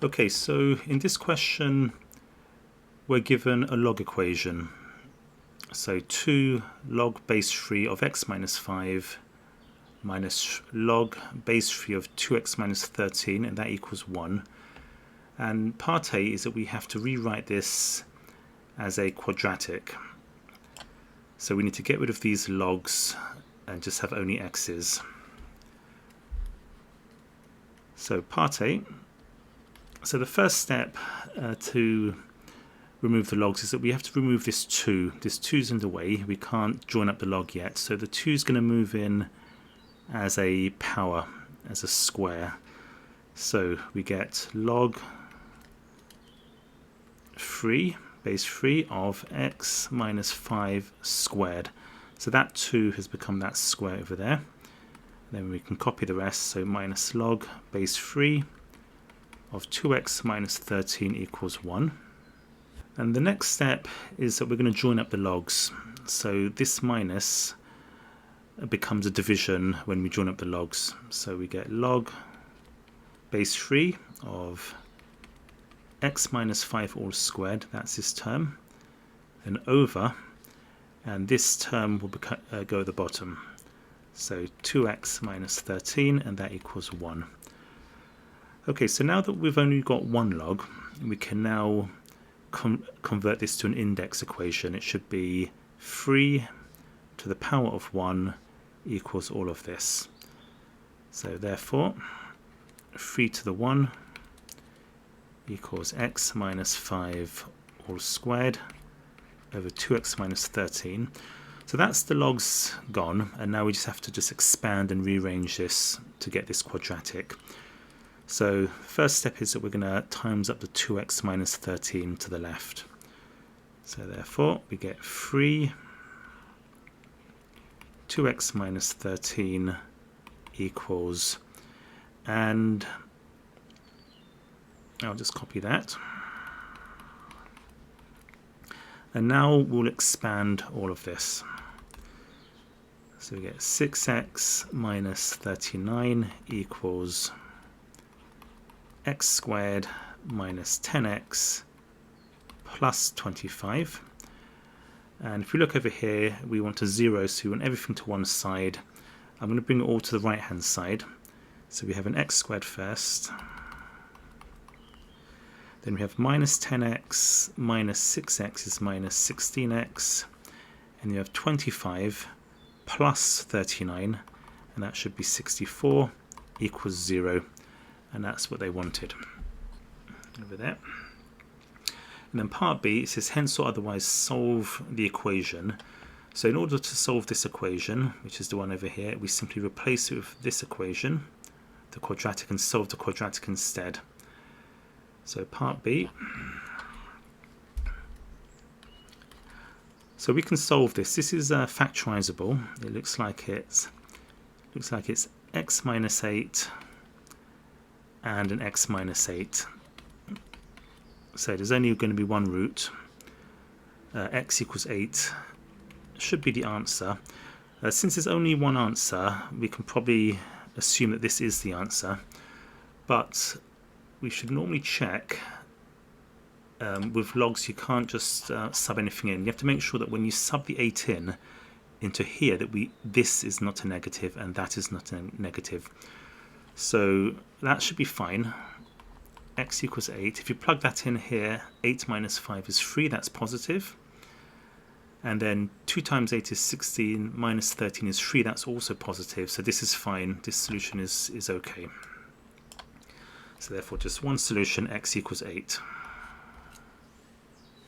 Okay, so in this question we're given a log equation. So 2 log base 3 of x minus 5 minus log base 3 of 2x minus 13, and that equals 1. And part A is that we have to rewrite this as a quadratic. So we need to get rid of these logs and just have only x's. So part A. So the first step to remove the logs is that we have to remove this 2. This 2's in the way. We can't join up the log yet. So the 2's going to move in as a power, as a square. So we get log 3, base 3 of x minus 5 squared. So that 2 has become that square over there. Then we can copy the rest. So minus log base 3 of 2x minus 13 equals 1. And the next step is that we're going to join up the logs. So this minus becomes a division when we join up the logs. So we get log base 3 of x minus 5 all squared, that's this term, then over, and this term will go at the bottom. So 2x minus 13, and that equals 1. Okay, so now that we've only got one log, we can now convert this to an index equation. It should be 3 to the power of 1 equals all of this. So therefore 3 to the 1 equals x minus 5 all squared over 2x minus 13. So that's the logs gone, and now we just have to expand and rearrange this to get this quadratic. So first step is that we're going to times up the 2x minus 13 to the left. So therefore we get 3 2x minus 13 equals, and I'll just copy that. And now we'll expand all of this. So we get 6x minus 39 equals x squared minus 10x plus 25. And if we look over here, we want a 0, so we want everything to one side. I'm going to bring it all to the right hand side. So we have an x squared first. Then we have minus 10x minus 6x is minus 16x. And you have 25 plus 39, and that should be 64 equals 0. And that's what they wanted over there. And then part B, it says hence or otherwise solve the equation. So in order to solve this equation, which is the one over here, we simply replace it with this equation, the quadratic, and solve the quadratic instead. So part B. So we can solve this. This is factorizable. It looks like it's x minus 8 and an x minus 8. So there's only going to be one root. X equals 8 should be the answer. Since there's only one answer, we can probably assume that this is the answer. But we should normally check. With logs, you can't just sub anything in. You have to make sure that when you sub the 8 into here, that this is not a negative and that is not a negative. So that should be fine. X equals 8. If you plug that in here, 8 minus 5 is 3, that's positive. And then 2 times 8 is 16, minus 13 is 3, that's also positive. So this is fine, this solution is okay. So therefore just one solution, x equals 8.